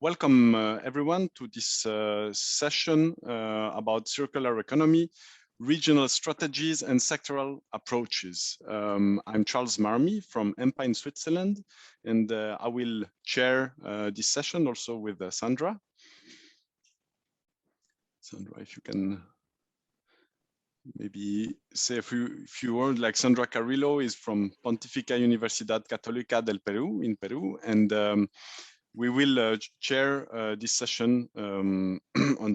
Welcome everyone to this session about circular economy, regional strategies and sectoral approaches. I'm Charles Marmy from EMPA in Switzerland, and I will chair this session also with Sandra. Sandra, if you can maybe say a few words. Like Sandra Carrillo is from Pontificia Universidad Católica del Perú in Peru, and we will chair this session on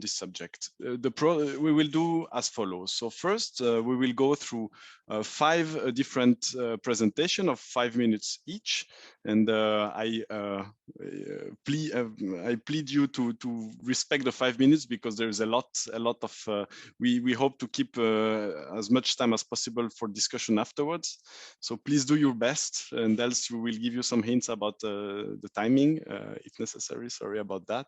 this subject. We will do as follows. So first, we will go through 5 different presentations of 5 minutes each, and I plead you to respect the 5 minutes because there is a lot of. We hope to keep as much time as possible for discussion afterwards. So please do your best, and else we will give you some hints about the timing. If necessary, sorry about that.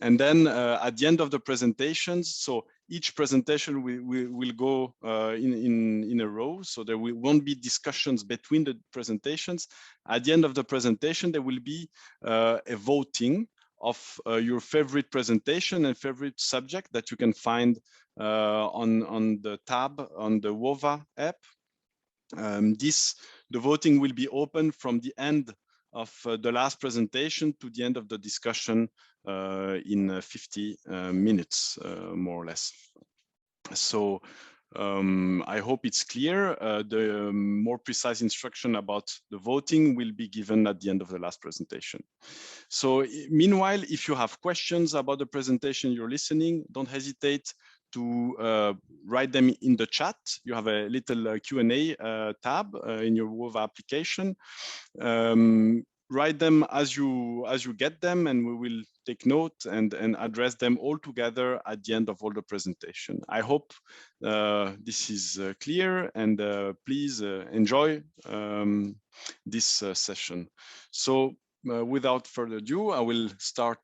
And then at the end of the presentations, so each presentation will go in a row, so there won't be discussions between the presentations. At the end of the presentation, there will be a voting of your favorite presentation and favorite subject that you can find on the tab on the WOVA app. The voting will be open from the end of the last presentation to the end of the discussion in 50 minutes, more or less. So I hope it's clear. The more precise instruction about the voting will be given at the end of the last presentation. So meanwhile, if you have questions about the presentation you're listening, don't hesitate to write them in the chat. You have a little Q&A tab in your WOVA application. Write them as you get them, and we will take note and address them all together at the end of all the presentation. I hope this is clear, and please enjoy this session. So without further ado, I will start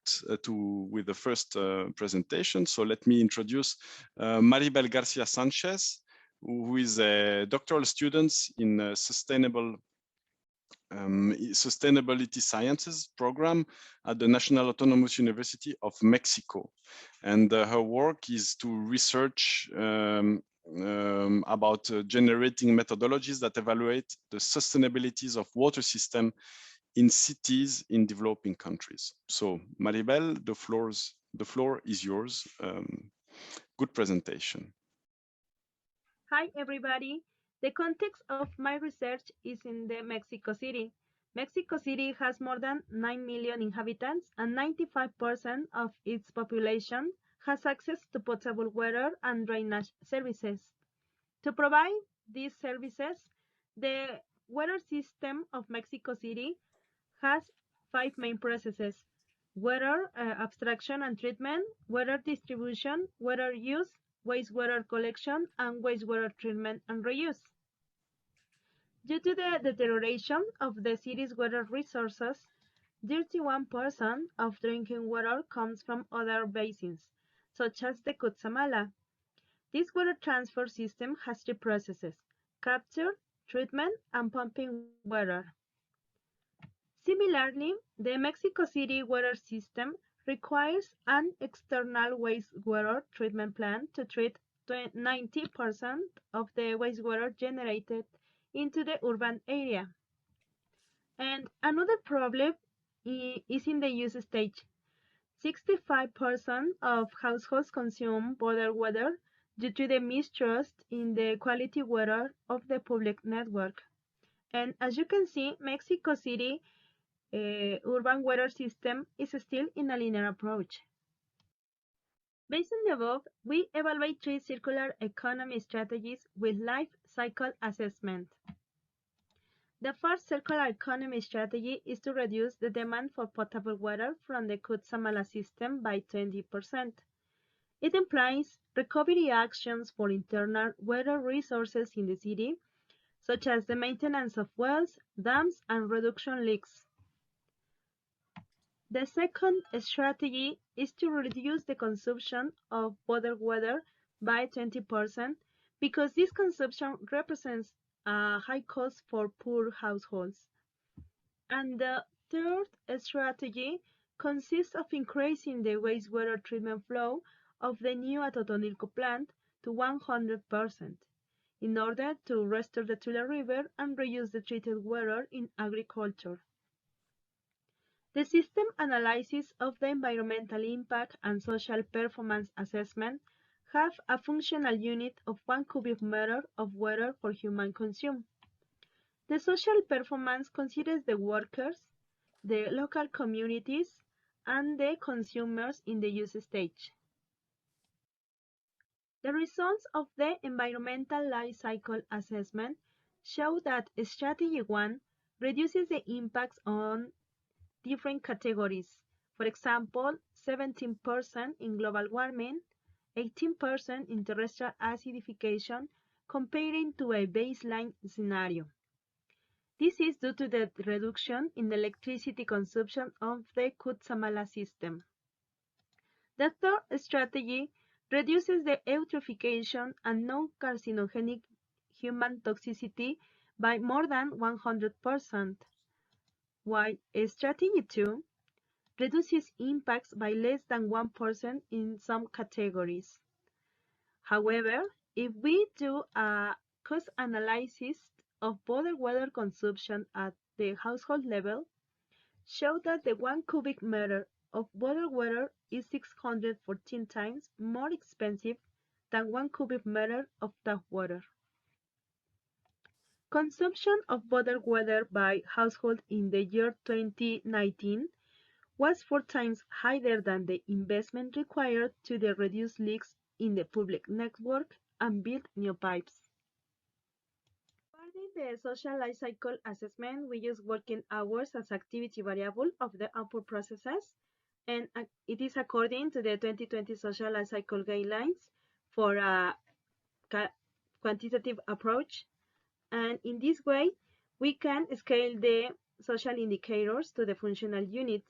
with the first presentation. So let me introduce Maribel García Sánchez, who is a doctoral student in Sustainability Sciences program at the National Autonomous University of Mexico. And her work is to research about generating methodologies that evaluate the sustainabilities of water system in cities in developing countries. So Maribel, the floor is yours. Good presentation. Hi, everybody. The context of my research is in the Mexico City. Mexico City has more than 9 million inhabitants, and 95% of its population has access to potable water and drainage services. To provide these services, the water system of Mexico City has 5 main processes: water abstraction and treatment, water distribution, water use, wastewater collection, and wastewater treatment and reuse. Due to the deterioration of the city's water resources, 31% of drinking water comes from other basins, such as the Cutzamala. This water transfer system has 3 processes: capture, treatment, and pumping water. Similarly, the Mexico City water system requires an external wastewater treatment plant to treat 90% of the wastewater generated into the urban area. And another problem is in the use stage. 65% of households consume bottled water due to the mistrust in the quality water of the public network. And as you can see, Mexico City urban water system is still in a linear approach. Based on the above, we evaluate 3 circular economy strategies with life cycle assessment. The first circular economy strategy is to reduce the demand for potable water from the Cutzamala system by 20%. It implies recovery actions for internal water resources in the city, such as the maintenance of wells, dams, and reduction leaks. The second strategy is to reduce the consumption of bottled water by 20% because this consumption represents a high cost for poor households. And the third strategy consists of increasing the wastewater treatment flow of the new Atotonilco plant to 100% in order to restore the Tula River and reuse the treated water in agriculture. The system analysis of the environmental impact and social performance assessment have a functional unit of 1 cubic meter of water for human consumption. The social performance considers the workers, the local communities, and the consumers in the use stage. The results of the environmental life cycle assessment show that Strategy 1 reduces the impacts on different categories. For example, 17% in global warming, 18% in terrestrial acidification, comparing to a baseline scenario. This is due to the reduction in the electricity consumption of the Kutsamala system. The third strategy reduces the eutrophication and non-carcinogenic human toxicity by more than 100%, while Strategy 2 reduces impacts by less than 1% in some categories. However, if we do a cost analysis of bottled water consumption at the household level, show that the 1 cubic meter of bottled water is 614 times more expensive than 1 cubic meter of tap water. Consumption of bottled water by household in the year 2019 was 4 times higher than the investment required to reduce leaks in the public network and build new pipes. Regarding the social life cycle assessment, we use working hours as activity variable of the output processes, and it is according to the 2020 social life cycle guidelines for a quantitative approach. And in this way, we can scale the social indicators to the functional unit.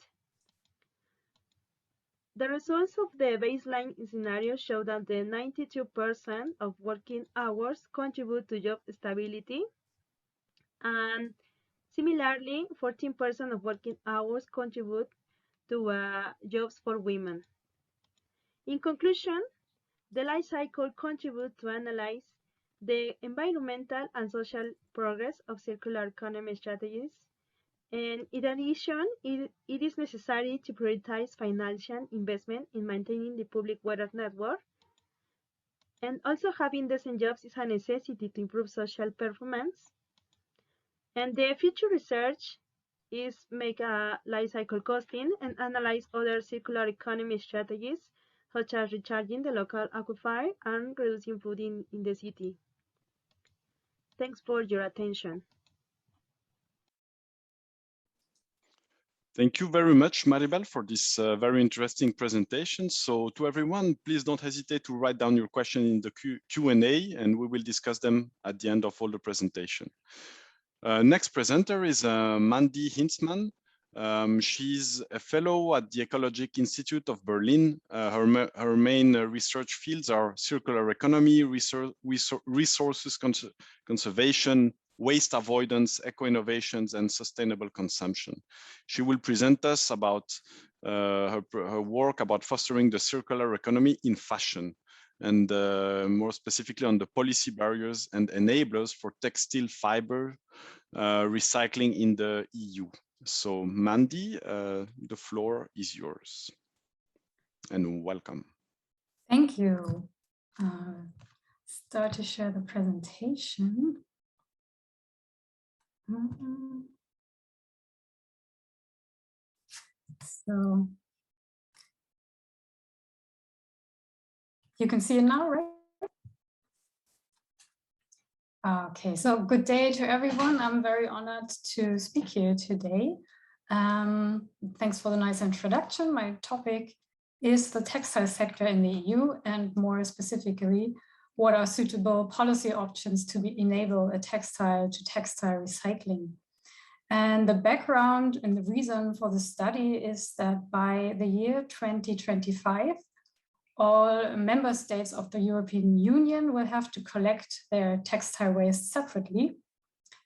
The results of the baseline scenario show that the 92% of working hours contribute to job stability, and similarly, 14% of working hours contribute to jobs for women. In conclusion, the life cycle contributes to analyze the environmental and social progress of circular economy strategies. And in addition, it is necessary to prioritize financial investment in maintaining the public water network. And also having decent jobs is a necessity to improve social performance. And the future research is make a life cycle costing and analyze other circular economy strategies, such as recharging the local aquifer and reducing food in the city. Thanks for your attention. Thank you very much, Maribel, for this very interesting presentation. So to everyone, please don't hesitate to write down your question in the Q&A, and we will discuss them at the end of all the presentation. Next presenter is Mandy Hinzmann. She's a fellow at the Ecologic Institute of Berlin. Her main research fields are circular economy, resources conservation, waste avoidance, eco-innovations, and sustainable consumption. She will present us about her work about fostering the circular economy in fashion, and more specifically on the policy barriers and enablers for textile fiber recycling in the EU. So Mandy, the floor is yours, and welcome. Thank you. Start to share the presentation. So you can see it now, right? Okay, so good day to everyone. I'm very honored to speak here today. Thanks for the nice introduction. My topic is the textile sector in the EU, and more specifically, what are suitable policy options to enable a textile-to-textile recycling. And the background and the reason for the study is that by the year 2025, all member states of the European Union will have to collect their textile waste separately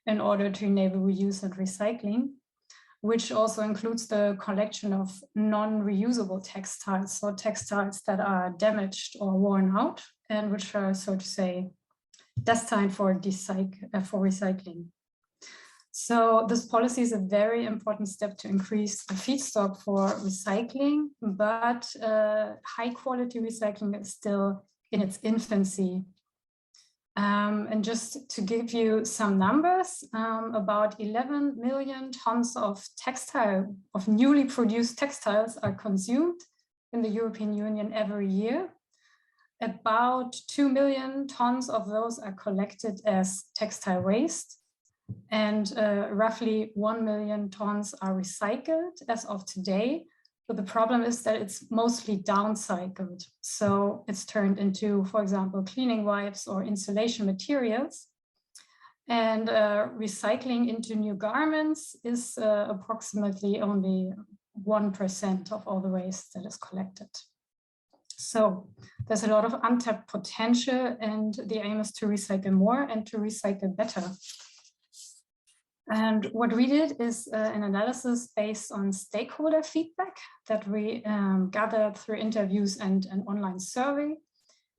in order to enable reuse and recycling. which also includes the collection of non-reusable textiles, so textiles that are damaged or worn out and which are, so to say, destined for recycling. So this policy is a very important step to increase the feedstock for recycling, but high quality recycling is still in its infancy. And just to give you some numbers, about 11 million tons of newly produced textiles are consumed in the European Union every year. About 2 million tons of those are collected as textile waste, and roughly 1 million tons are recycled as of today. But the problem is that it's mostly downcycled. So it's turned into, for example, cleaning wipes or insulation materials. And recycling into new garments is approximately only 1% of all the waste that is collected. So there's a lot of untapped potential, and the aim is to recycle more and to recycle better. And what we did is an analysis based on stakeholder feedback that we gathered through interviews and an online survey,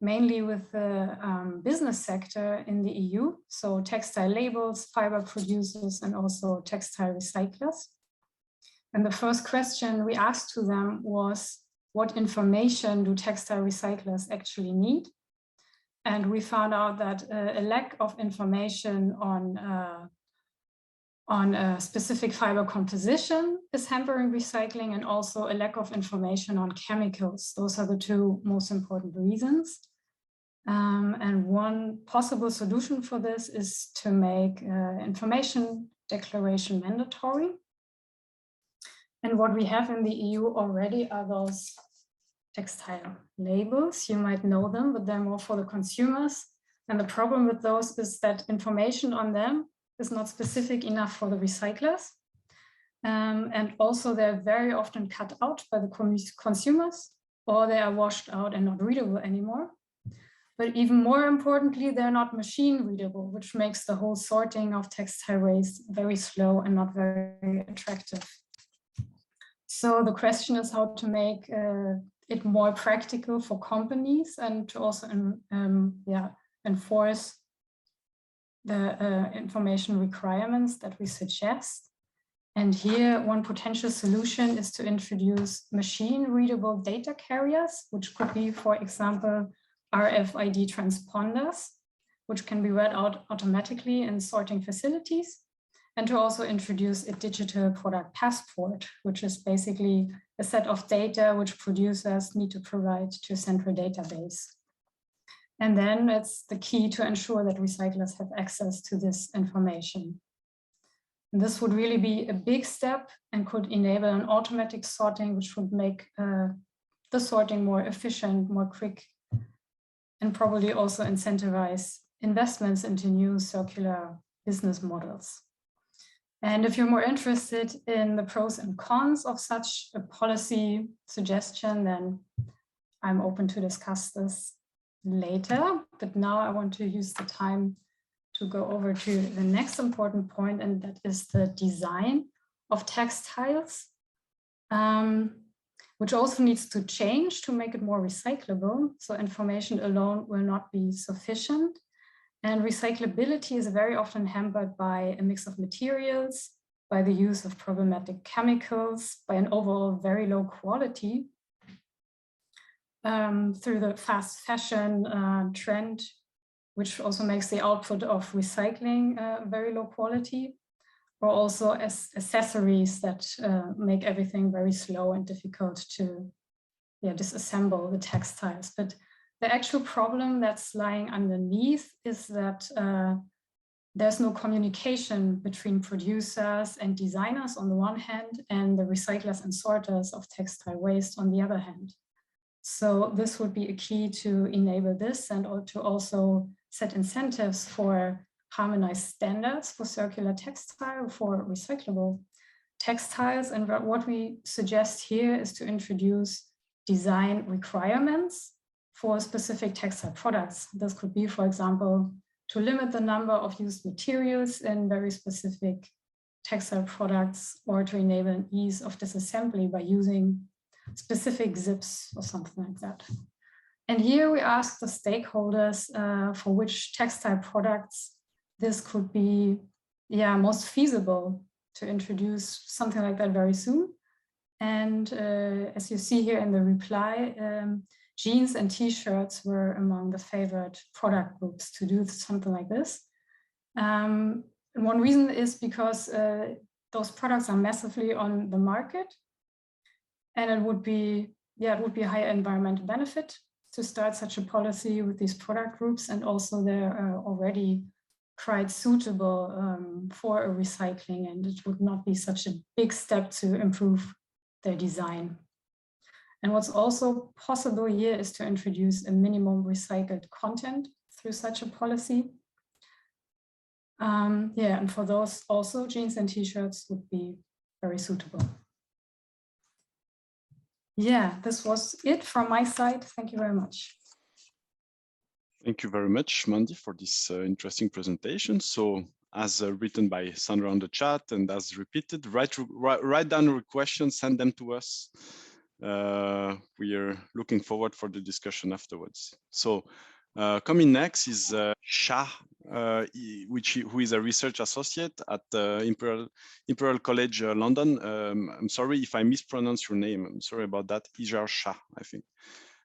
mainly with the business sector in the EU, so textile labels, fiber producers, and also textile recyclers. And the first question we asked to them was, what information do textile recyclers actually need? And we found out that a lack of information on a specific fiber composition is hampering recycling, and also a lack of information on chemicals. Those are the two most important reasons. And one possible solution for this is to make information declaration mandatory. And what we have in the EU already are those textile labels. You might know them, but they're more for the consumers. And the problem with those is that information on them is not specific enough for the recyclers. And also they're very often cut out by the consumers, or they are washed out and not readable anymore. But even more importantly, they're not machine readable, which makes the whole sorting of textile waste very slow and not very attractive. So the question is how to make it more practical for companies and to also enforce the information requirements that we suggest. And here, one potential solution is to introduce machine-readable data carriers, which could be, for example, RFID transponders, which can be read out automatically in sorting facilities, and to also introduce a digital product passport, which is basically a set of data which producers need to provide to a central database. And then it's the key to ensure that recyclers have access to this information. And this would really be a big step and could enable an automatic sorting, which would make the sorting more efficient, more quick, and probably also incentivize investments into new circular business models. And if you're more interested in the pros and cons of such a policy suggestion, then I'm open to discuss this later. But now I want to use the time to go over to the next important point, and that is the design of textiles, which also needs to change to make it more recyclable. So information alone will not be sufficient. And recyclability is very often hampered by a mix of materials, by the use of problematic chemicals, by an overall very low quality, through the fast fashion trend, which also makes the output of recycling very low quality, or also as accessories that make everything very slow and difficult to disassemble the textiles. But the actual problem that's lying underneath is that there's no communication between producers and designers on the one hand, and the recyclers and sorters of textile waste on the other hand. So this would be a key to enable this, and to also set incentives for harmonized standards for circular textile, for recyclable textiles. And what we suggest here is to introduce design requirements for specific textile products. This could be, for example, to limit the number of used materials in very specific textile products or to enable an ease of disassembly by using specific zips or something like that. And here we asked the stakeholders for which textile products this could be most feasible to introduce something like that very soon. And as you see here in the reply, jeans and t-shirts were among the favorite product groups to do something like this. And one reason is because those products are massively on the market, and it would be a higher environmental benefit to start such a policy with these product groups, and also they're already quite suitable for a recycling, and it would not be such a big step to improve their design. And what's also possible here is to introduce a minimum recycled content through such a policy. And for those also, jeans and t-shirts would be very suitable. Yeah, this was it from my side. Thank you very much. Thank you very much, Mandy, for this interesting presentation. So as written by Sandra on the chat and as repeated, write down your questions, send them to us. We are looking forward for the discussion afterwards. So coming next is Shah, who is a research associate at Imperial College London. I'm sorry if I mispronounce your name. I'm sorry about that. Ijar Shah, I think.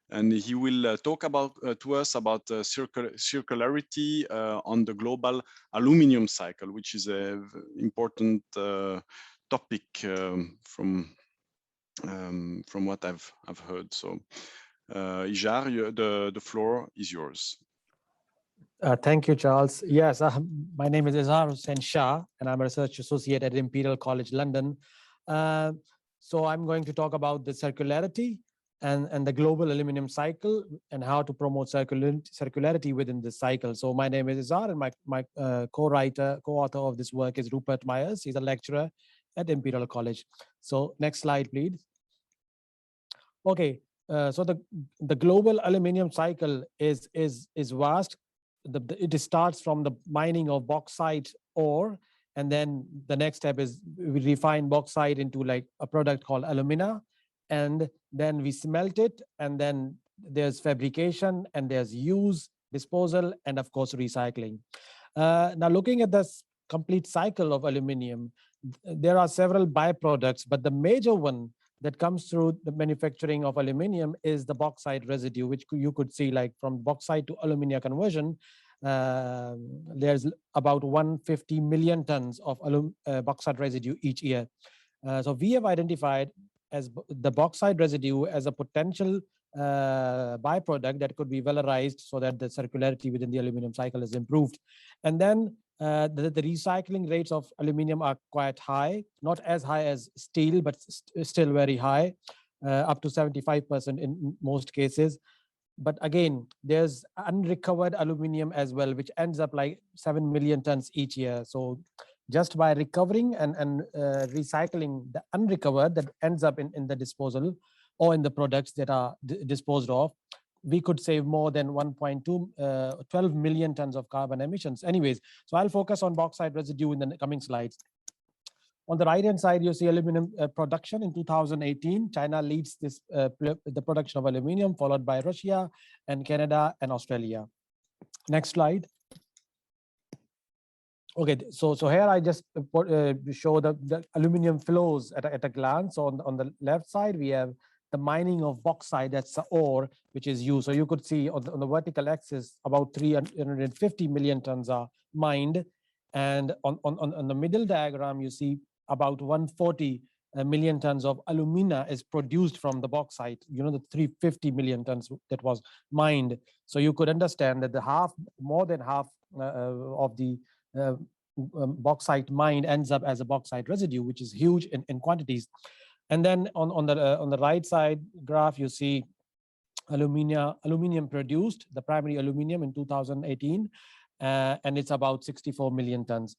And he will talk about to us about circularity on the global aluminium cycle, which is an important topic from what I've heard. So, Ijar, the floor is yours. Thank you, Charles. Yes, my name is Izhar Hussain Shah, and I'm a research associate at Imperial College London. So I'm going to talk about the circularity and the global aluminum cycle and how to promote circularity within this cycle. So my name is Izhar, and my co-author of this work is Rupert Myers. He's a lecturer at Imperial College. So next slide, please. Okay, so the global aluminum cycle is vast. It starts from the mining of bauxite ore, and then the next step is we refine bauxite into like a product called alumina, and then we smelt it, and then there's fabrication, and there's use, disposal, and of course recycling. Now looking at this complete cycle of aluminium, there are several byproducts, but the major one that comes through the manufacturing of aluminium is the bauxite residue, which you could see like from bauxite to alumina conversion. There's about 150 million tons of bauxite residue each year. So we have identified as the bauxite residue as a potential byproduct that could be valorized so that the circularity within the aluminum cycle is improved. And then the recycling rates of aluminium are quite high, not as high as steel, but still very high, up to 75% in most cases. But again, there's unrecovered aluminium as well, which ends up like 7 million tons each year. So just by recovering and recycling the unrecovered that ends up in the disposal or in the products that are disposed of, we could save more than 12 million tons of carbon emissions. Anyways, so I'll focus on bauxite residue in the coming slides. On the right-hand side, you see aluminum production in 2018. China leads this the production of aluminium, followed by Russia and Canada and Australia. Next slide. Okay, so here I just show the aluminium flows at a glance. So on the left side, we have the mining of bauxite, that's the ore, which is used. So you could see on the vertical axis, about 350 million tons are mined. And on the middle diagram, you see about 140 million tons of alumina is produced from the bauxite, you know, the 350 million tons that was mined. So you could understand that more than half of the bauxite mined ends up as a bauxite residue, which is huge in quantities. And then on the right side graph, you see aluminium produced, the primary aluminium in 2018, and it's about 64 million tons.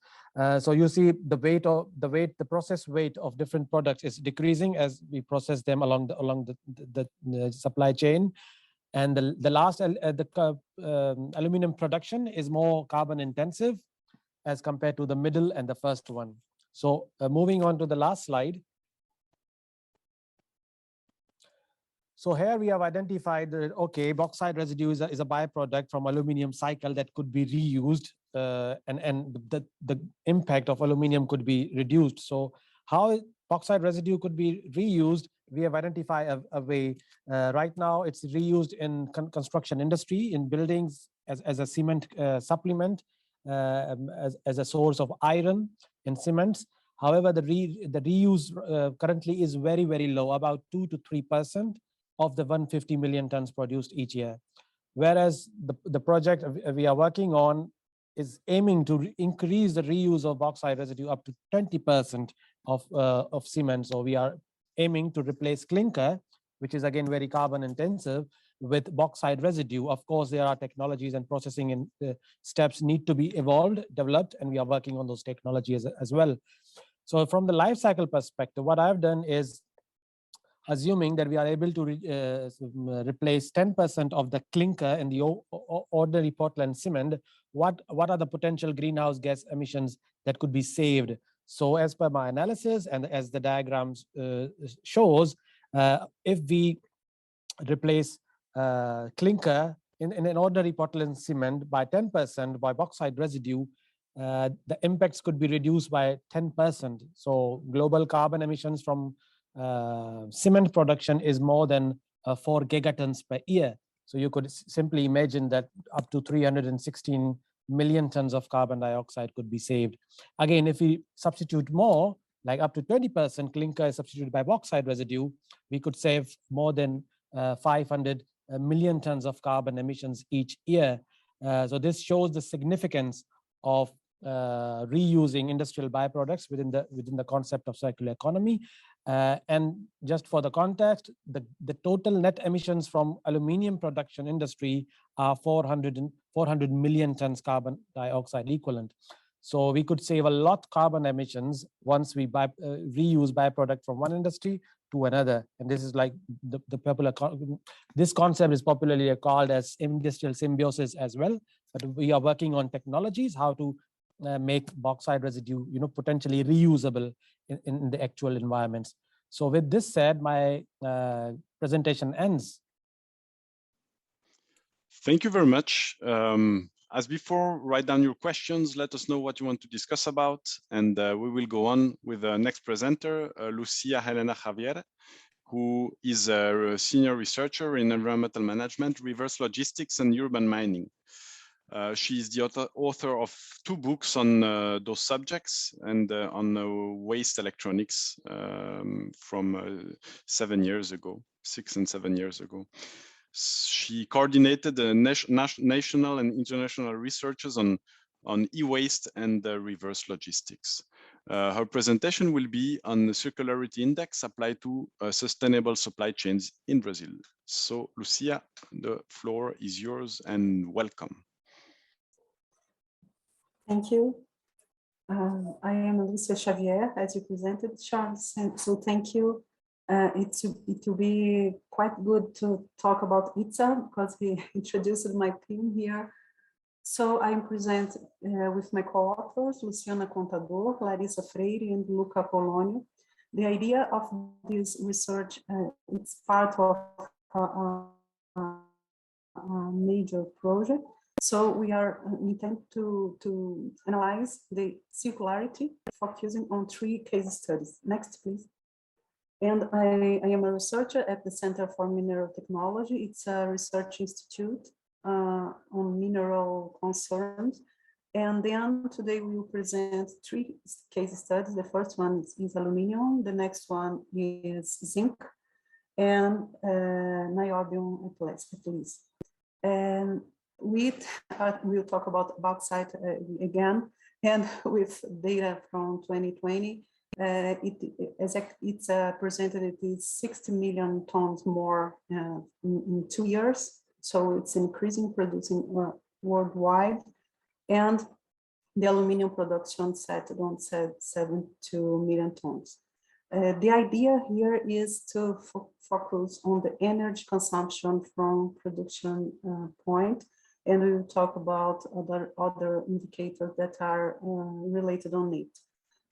So you see the process weight of different products is decreasing as we process them along the supply chain. And the last aluminium production is more carbon intensive as compared to the middle and the first one. So moving on to the last slide. So here we have identified that, okay, bauxite residue is a byproduct from aluminium cycle that could be reused, and the impact of aluminium could be reduced. So how bauxite residue could be reused, we have identified a way. Right now, it's reused in construction industry, in buildings, as a cement supplement, as a source of iron in cements. However, the reuse currently is very, very low, about 2 to 3% of the 150 million tons produced each year. Whereas the project we are working on is aiming to increase the reuse of bauxite residue up to 20% of cement. So we are aiming to replace clinker, which is again very carbon intensive, with bauxite residue. Of course, there are technologies and processing and steps need to be developed, and we are working on those technologies as well. So from the life cycle perspective, what I've done is, assuming that we are able to replace 10% of the clinker in the ordinary Portland cement, what are the potential greenhouse gas emissions that could be saved? So as per my analysis and as the diagrams shows, if we replace clinker in an ordinary Portland cement by 10% by bauxite residue, the impacts could be reduced by 10%. So global carbon emissions from cement production is more than 4 gigatons per year. So you could simply imagine that up to 316 million tons of carbon dioxide could be saved. Again, if we substitute more, like up to 20% clinker is substituted by bauxite residue, we could save more than 500 million tons of carbon emissions each year. So this shows the significance of reusing industrial byproducts within the concept of circular economy. And just for the context, the total net emissions from aluminium production industry are 400 million tons carbon dioxide equivalent. So we could save a lot carbon emissions once we reuse byproduct from one industry to another. And this is like the popular, this concept is popularly called as industrial symbiosis as well. But we are working on technologies, how to make bauxite residue, potentially reusable in the actual environments. So with this said, my presentation ends. Thank you very much. As before, write down your questions, let us know what you want to discuss about, and we will go on with the next presenter, Lucia Helena Javier, who is a senior researcher in environmental management, reverse logistics, and urban mining. She is the author of 2 books on those subjects and on waste electronics from 7 years ago, 6 and 7 years ago. She coordinated the national and international researches on e-waste and reverse logistics. Her presentation will be on the Circularity Index applied to sustainable supply chains in Brazil. So, Lucia, the floor is yours and welcome. Thank you. I am Lucia Xavier, as you presented, Charles, and so thank you. It will be quite good to talk about ITSA because he introduced my team here. So I present with my co-authors, Luciana Contador, Larissa Freire, and Luca Polonio. The idea of this research, it's part of a major project. So we are intent to analyze the circularity, focusing on 3 case studies. Next, please. And I am a researcher at the Center for Mineral Technology. It's a research institute on mineral concerns. And then today we will present 3 case studies. The first one is aluminium. The next one is zinc and niobium at least. And we'll talk about bauxite again, and with data from 2020, it's presented it is 60 million tons more in 2 years. So it's increasing, producing worldwide, and the aluminum production set on 72 million tons. The idea here is to focus on the energy consumption from production point. And we will talk about other indicators that are related on it.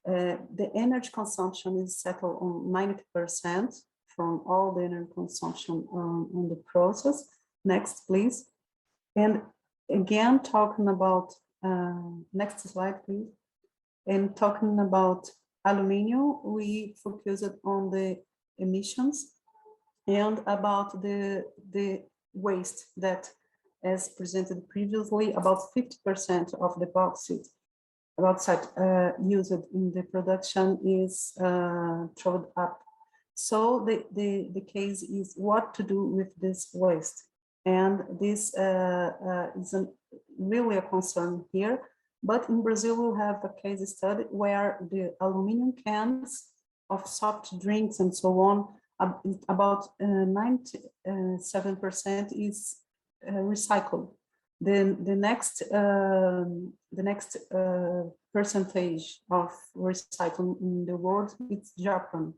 The energy consumption is settled on 90% from all the energy consumption on the process. Next, please. And again, talking about, next slide, please. And talking about aluminium, we focused on the emissions and about the waste that, as presented previously, about 50% of the bauxite used in the production is thrown up. So the case is what to do with this waste. And this is really a concern here. But in Brazil, we have a case study where the aluminum cans of soft drinks and so on, about 97% is recycled. Then the next percentage of recycling in the world is Japan.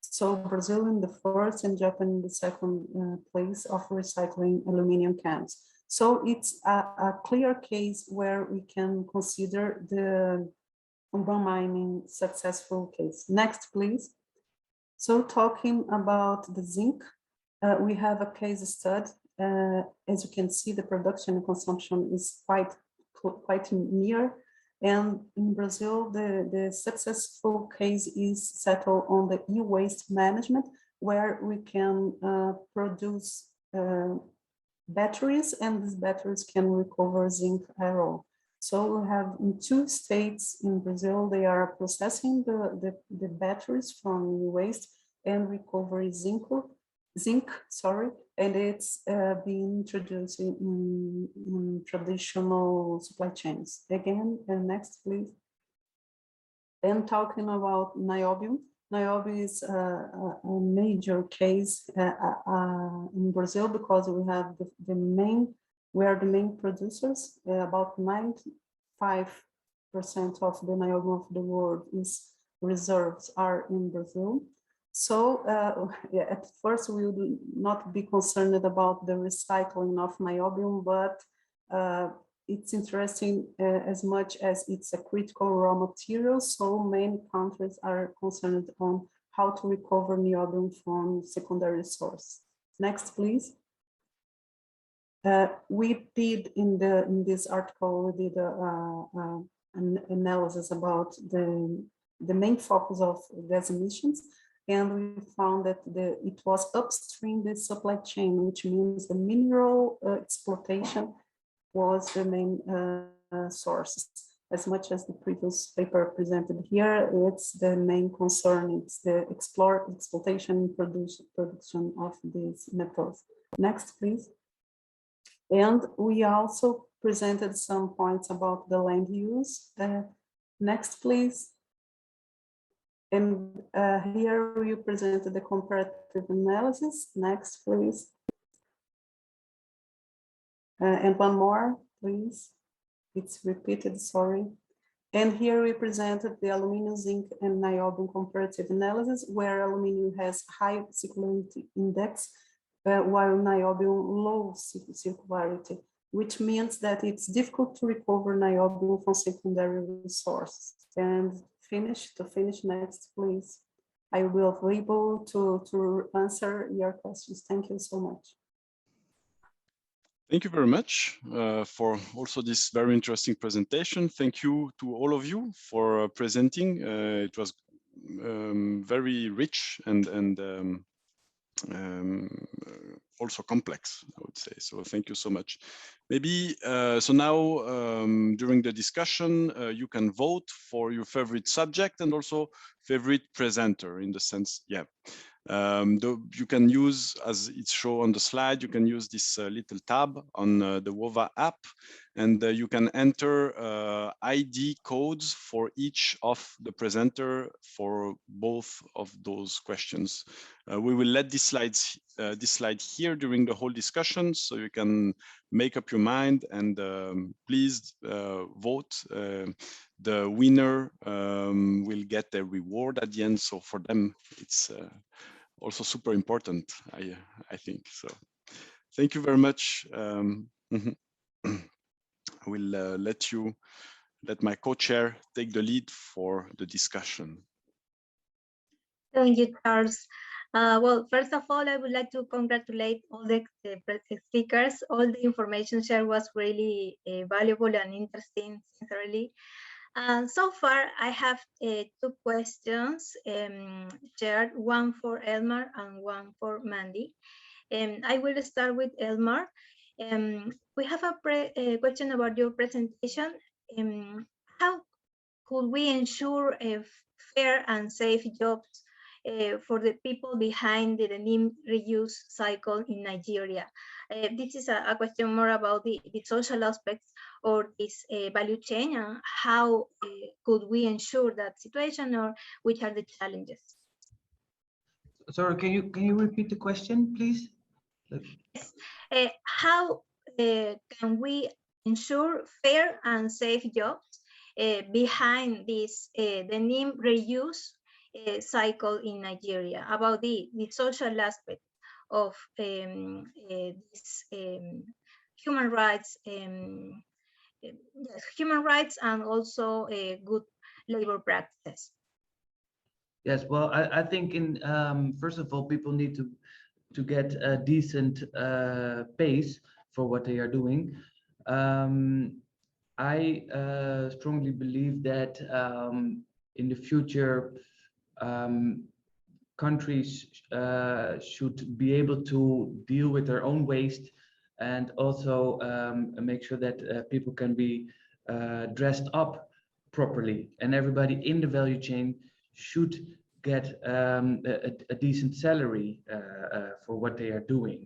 So Brazil in the first and Japan in the second place of recycling aluminum cans. So it's a clear case where we can consider the urban mining successful case. Next, please. So talking about the zinc, we have a case study. As you can see, the production and consumption is quite near. And in Brazil, the successful case is settled on the e-waste management, where we can produce batteries, and these batteries can recover zinc iron. So we have in 2 states in Brazil, they are processing the batteries from e-waste and recover zinc, and it's being introduced in traditional supply chains. Again, next, please. And talking about niobium. Niobium is a major case in Brazil because we have we are the main producers. About 95% of the niobium of the world reserves are in Brazil. So at first we will not be concerned about the recycling of niobium, but it's interesting as much as it's a critical raw material. So many countries are concerned on how to recover niobium from secondary source. Next, please. We did in this article, we did an analysis about the main focus of gas emissions. And we found that it was upstream the supply chain, which means the mineral exploitation was the main source. As much as the previous paper presented here, it's the main concern. It's the exploitation and production of these metals. Next, please. And we also presented some points about the land use. Next, please. And here we presented the comparative analysis. Next, please. And one more, please. It's repeated, sorry. And here we presented the aluminum, zinc, and niobium comparative analysis, where aluminum has high circularity index, while niobium low circularity, which means that it's difficult to recover niobium from secondary resources. And to finish, next, please. I will be able to answer your questions. Thank you so much. Thank you very much for also this very interesting presentation. Thank you to all of you for presenting. It was very rich and also complex, I would say. So thank you so much. Maybe, so now during the discussion, you can vote for your favorite subject and also favorite presenter in the sense, yeah. You can use, as it's shown on the slide, you can use this little tab on the WOVA app, and you can enter ID codes for each of the presenter for both of those questions. We will let this slide here during the whole discussion, so you can make up your mind and please vote. The winner will get a reward at the end. So for them, it's also super important, I think. So thank you very much. I will let you let my co-chair take the lead for the discussion. Thank you, Charles. Well, first of all, I would like to congratulate all the speakers. All the information shared was really valuable and interesting, sincerely. So far, I have 2 questions shared, one for Elmar and one for Mandy. I will start with Elmar. We have a question about your presentation. How could we ensure fair and safe jobs for the people behind the denim reuse cycle in Nigeria? This is a question more about the social aspects or this value chain, and how could we ensure that situation, or which are the challenges? Sorry, can you repeat the question, please? Yes. How can we ensure fair and safe jobs behind this denim reuse cycle in Nigeria, about the social aspect of this human rights, yes, human rights, and also good labor practices? Yes, well, I think first of all, people need to get a decent pace for what they are doing. I strongly believe that in the future, countries should be able to deal with their own waste, and also make sure that people can be dressed up properly, and everybody in the value chain should get a decent salary for what they are doing.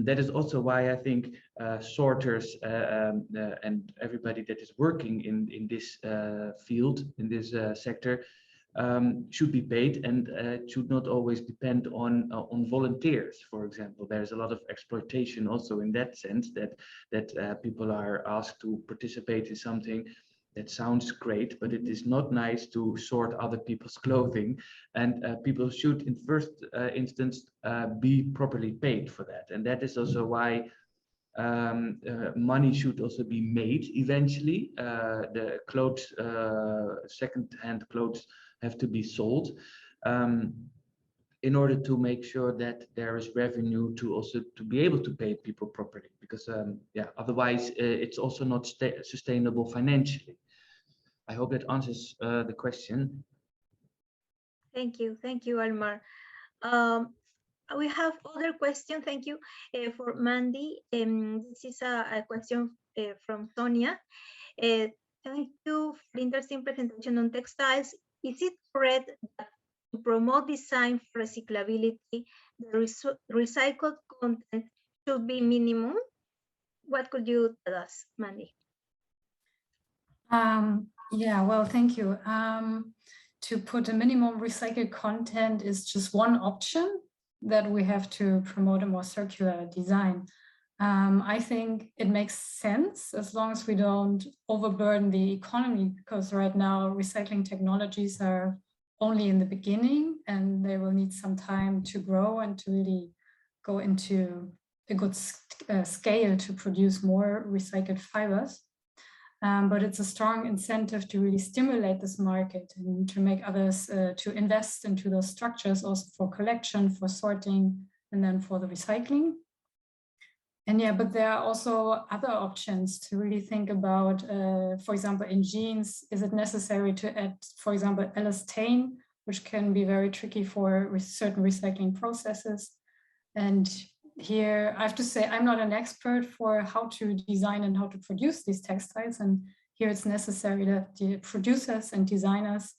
That is also why I think sorters and everybody that is working in this field, in this sector, should be paid, and should not always depend on volunteers. For example, there's a lot of exploitation also in that sense, that people are asked to participate in something that sounds great, but it is not nice to sort other people's clothing, and people should in first instance be properly paid for that. And that is also why money should also be made eventually. The clothes, second-hand clothes, have to be sold in order to make sure that there is revenue to also to be able to pay people properly, because yeah, otherwise it's also not sustainable financially. I hope that answers the question. Thank you, Elmar. We have other question. Thank you for Mandy. This is a question from Sonia. Thank you for the interesting presentation on textiles. Is it correct that to promote design for recyclability, the recycled content should be minimum? What could you tell us, Mandy? Yeah, well, thank you. To put a minimum recycled content is just one option that we have to promote a more circular design. I think it makes sense as long as we don't overburden the economy, because right now recycling technologies are only in the beginning, and they will need some time to grow and to really go into a good scale to produce more recycled fibers. But it's a strong incentive to really stimulate this market and to make others to invest into those structures, also for collection, for sorting, and then for the recycling. And yeah, but there are also other options to really think about, for example, in jeans, is it necessary to add, for example, elastane, which can be very tricky for certain recycling processes. And here, I have to say, I'm not an expert for how to design and how to produce these textiles. And here it's necessary that the producers and designers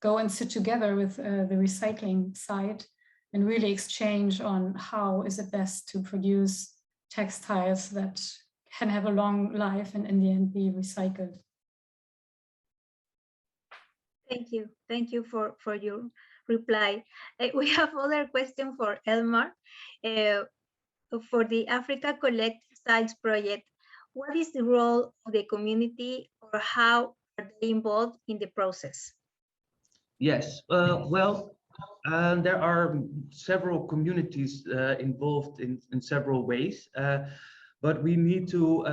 go and sit together with the recycling side and really exchange on how is it best to produce textiles that can have a long life and in the end be recycled. Thank you for your reply. We have other question for Elmar. For the Africa Collect Textiles project, what is the role of the community, or how are they involved in the process? Yes, well, there are several communities involved in several ways. But we need to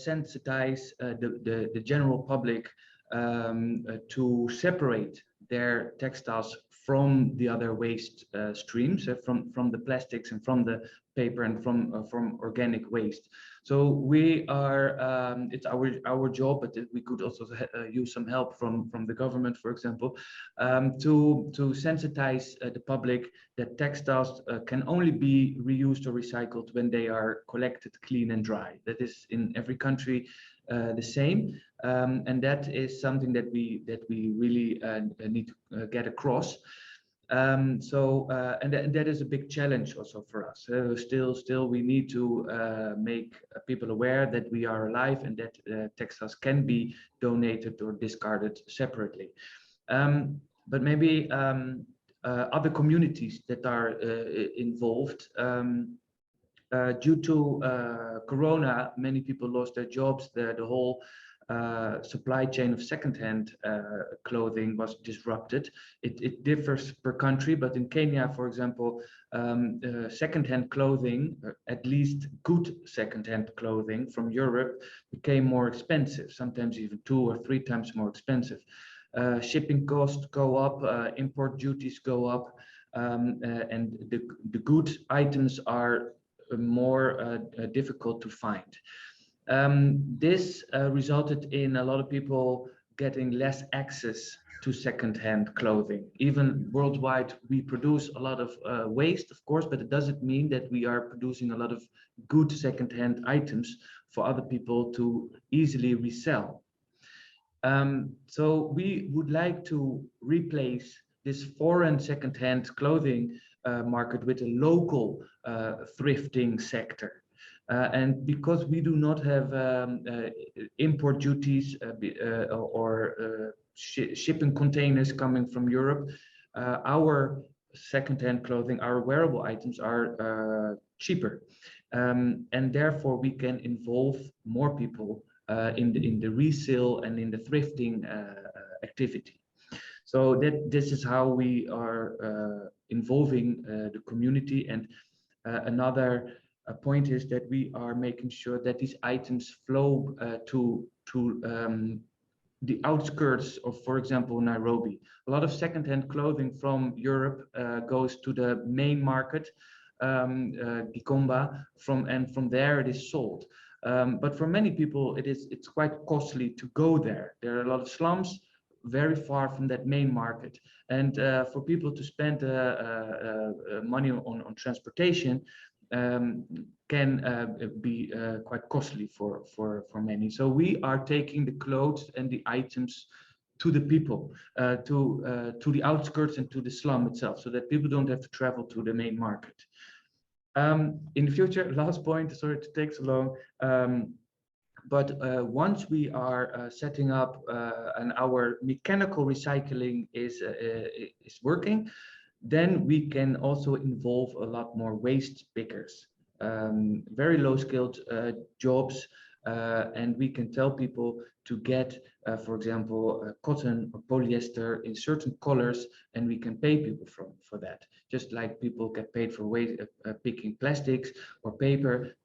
sensitize the general public to separate their textiles from the other waste streams, from the plastics and from the paper and from organic waste. So we are, it's our job, but we could also use some help from the government, for example, to sensitize the public that textiles can only be reused or recycled when they are collected clean and dry. That is in every country the same, and that is something that we really need to get across. And that is a big challenge also for us. Still, we need to make people aware that we are alive and that textiles can be donated or discarded separately. But maybe other communities that are involved. Due to Corona, many people lost their jobs. The whole supply chain of secondhand clothing was disrupted. It differs per country, but in Kenya, for example, secondhand clothing, at least good secondhand clothing from Europe, became more expensive, sometimes even 2 or 3 times more expensive. Shipping costs go up, import duties go up, and the good items are more difficult to find. This resulted in a lot of people getting less access to secondhand clothing. Even worldwide, we produce a lot of waste, of course, but it doesn't mean that we are producing a lot of good secondhand items for other people to easily resell. So we would like to replace this foreign secondhand clothing market with a local thrifting sector. And because we do not have import duties or shipping containers coming from Europe, our secondhand clothing, our wearable items are cheaper. And therefore we can involve more people in the resale and in the thrifting activity. So this is how we are involving the community. And another point is that we are making sure that these items flow to the outskirts of, for example, Nairobi. A lot of secondhand clothing from Europe goes to the main market, Gikomba, and from there it is sold. But for many people, it's quite costly to go there. There are a lot of slums very far from that main market, and for people to spend money on transportation can be quite costly for many. So we are taking the clothes and the items to the people, to the outskirts and to the slum itself, so that people don't have to travel to the main market. In the future, last point, sorry to take so long, but once we are setting up and our mechanical recycling is working, then we can also involve a lot more waste pickers, very low skilled jobs, and we can tell people to get, for example, cotton or polyester in certain colors, and we can pay people for that. Just like people get paid for picking plastics or paper,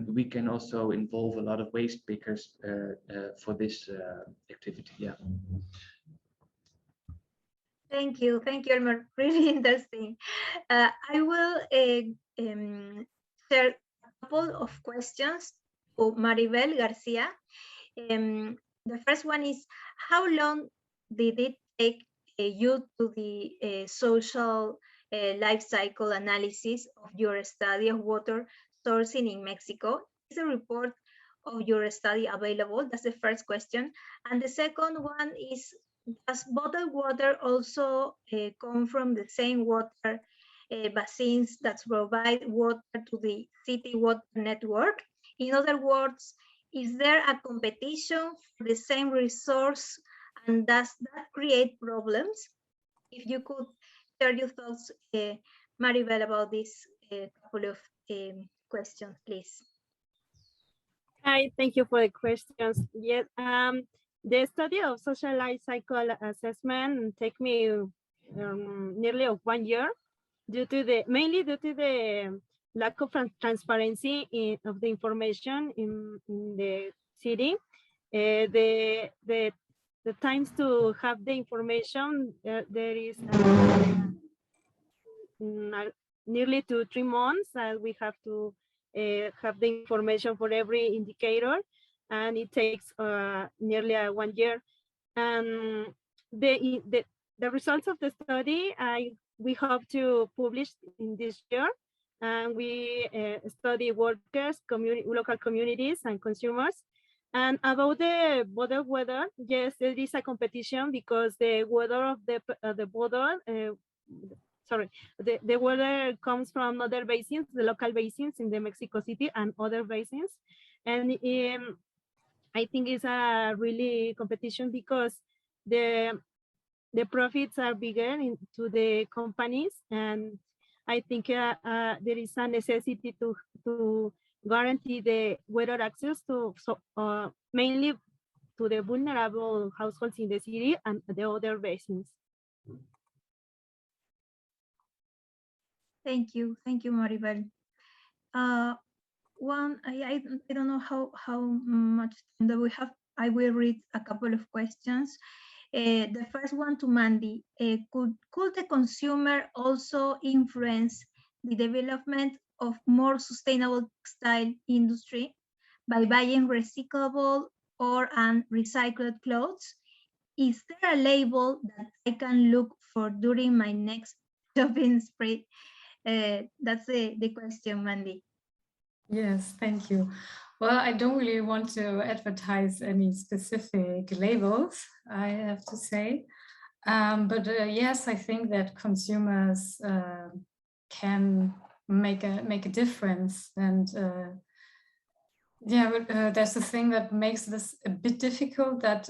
we can also involve a lot of waste pickers for this activity. Yeah. Thank you, Elmar. Really interesting. I will share a couple of questions to Maribel García. The first one is, how long did it take you to the social life cycle analysis of your study of water sourcing in Mexico? Is a report of your study available? That's the first question. And the second one is, does bottled water also come from the same water basins that provide water to the city water network? In other words, is there a competition for the same resource, and does that create problems? If you could share your thoughts, Maribel, about this couple of questions, please. Hi, thank you for the questions. Yes, the study of social life cycle assessment took me nearly 1 year, mainly due to the lack of transparency of the information in the city. The times to have the information, there is nearly 2 to 3 months, and we have to have the information for every indicator, and it takes nearly 1 year. And the results of the study, we hope to publish in this year, and we study workers, local communities, and consumers. And about the border weather, yes, there is a competition because the weather of the border, the weather comes from other basins, the local basins in the Mexico City and other basins. And I think it's a really competition because the profits are bigger into the companies, and I think there is a necessity to guarantee the weather access to mainly to the vulnerable households in the city and the other basins. Thank you, Maribel. I don't know how much time that we have. I will read a couple of questions. The first one to Mandy. Could the consumer also influence the development of more sustainable textile industry by buying recyclable or recycled clothes? Is there a label that I can look for during my next shopping spree? That's the question, Mandy. Yes, thank you. Well, I don't really want to advertise any specific labels, I have to say. But yes, I think that consumers can make a difference. And there's the thing that makes this a bit difficult, that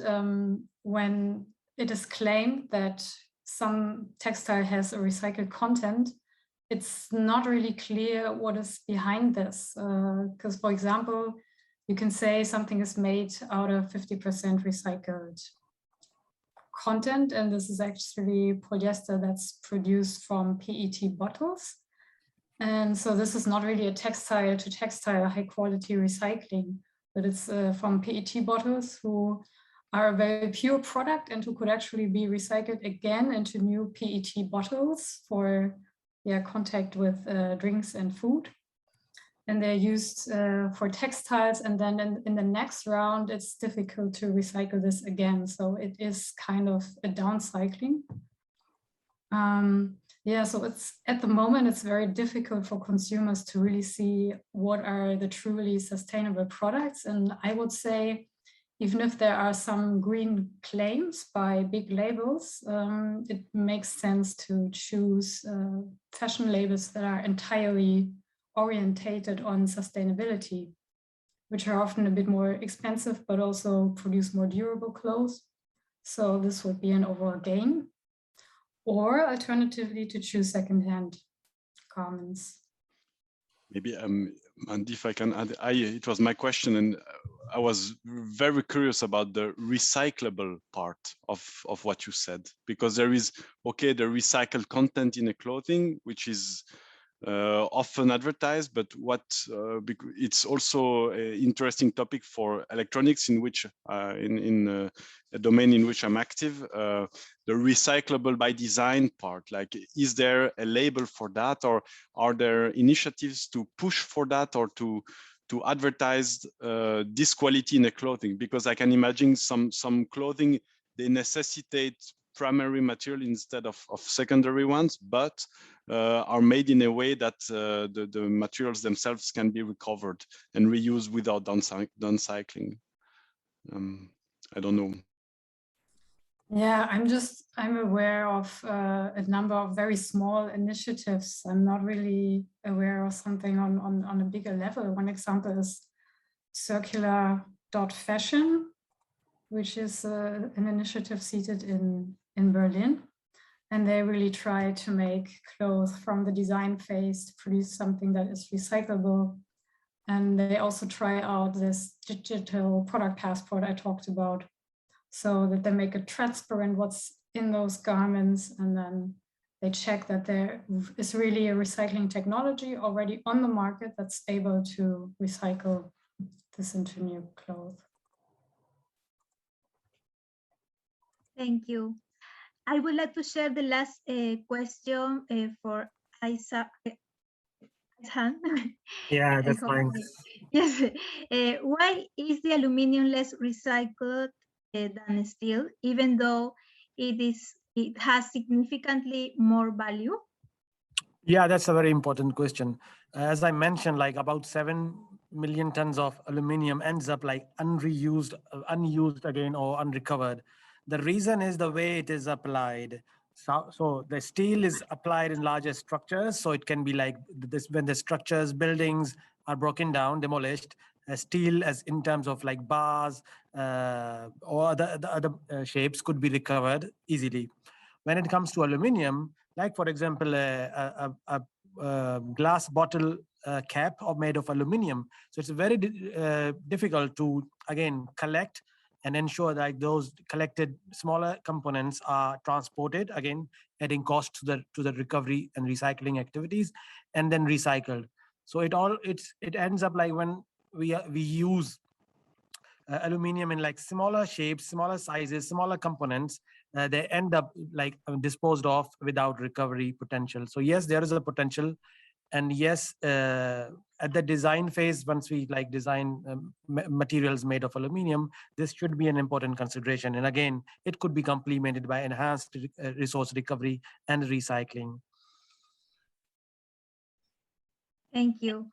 when it is claimed that some textile has a recycled content, it's not really clear what is behind this. Because, for example, you can say something is made out of 50% recycled content, and this is actually polyester that's produced from PET bottles. And so this is not really a textile to textile high quality recycling, but it's from PET bottles who are a very pure product and who could actually be recycled again into new PET bottles for contact with drinks and food. And they're used for textiles, and then in the next round, it's difficult to recycle this again. So it is kind of a downcycling. So it's at the moment, it's very difficult for consumers to really see what are the truly sustainable products. And I would say, even if there are some green claims by big labels, it makes sense to choose fashion labels that are entirely orientated on sustainability, which are often a bit more expensive, but also produce more durable clothes. So this would be an overall gain. Or alternatively, to choose secondhand garments. Maybe, Mandy, if I can add, it was my question, and I was very curious about the recyclable part of what you said, because there is, okay, the recycled content in a clothing, which is often advertised, but it's also an interesting topic for electronics, in which in a domain in which I'm active, the recyclable by design part. Like, is there a label for that, or are there initiatives to push for that, or to advertise this quality in a clothing? Because I can imagine some clothing, they necessitate primary material instead of secondary ones, but are made in a way that the materials themselves can be recovered and reused without downcycling. I don't know. Yeah, I'm aware of a number of very small initiatives. I'm not really aware of something on a bigger level. One example is Circular.Fashion, which is an initiative seated in Berlin. And they really try to make clothes from the design phase to produce something that is recyclable. And they also try out this digital product passport I talked about, so that they make it transparent what's in those garments, and then they check that there is really a recycling technology already on the market that's able to recycle this into new clothes. Thank you. I would like to share the last question for Isa. Yeah, that's fine. Yes. Why is the aluminum less recycled than steel, even though it has significantly more value? Yeah, that's a very important question. As I mentioned, like about 7 million tons of aluminum ends up like unused again or unrecovered. The reason is the way it is applied. So the steel is applied in larger structures. So it can be like this when the structures, buildings are broken down, demolished, steel as in terms of like bars or the other shapes could be recovered easily. When it comes to aluminum, like for example, a glass bottle cap made of aluminum. So it's very difficult to, again, collect and ensure that those collected smaller components are transported, again, adding cost to the recovery and recycling activities, and then recycled. So it ends up like when we use aluminum in like smaller shapes, smaller sizes, smaller components, they end up like disposed of without recovery potential. So yes, there is a potential. And yes, at the design phase, once we like design materials made of aluminum, this should be an important consideration. And again, it could be complemented by enhanced resource recovery and recycling. Thank you.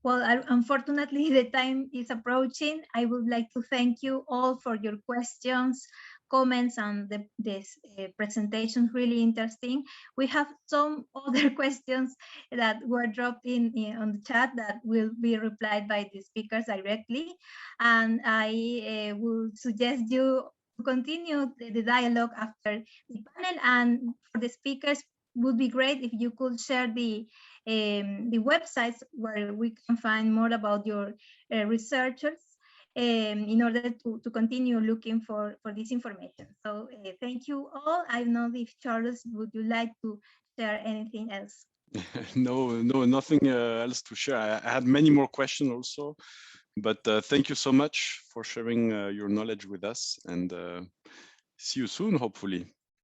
Well, unfortunately, the time is approaching. I would like to thank you all for your questions, comments, and this presentation, really interesting. We have some other questions that were dropped in on the chat that will be replied by the speakers directly. And I will suggest you to continue the dialogue after the panel. And for the speakers, would be great if you could share the websites where we can find more about your researchers in order to continue looking for this information. So thank you all. I don't know if Charles, would you like to share anything else? No, nothing else to share. I had many more questions also, but thank you so much for sharing your knowledge with us, and see you soon, hopefully.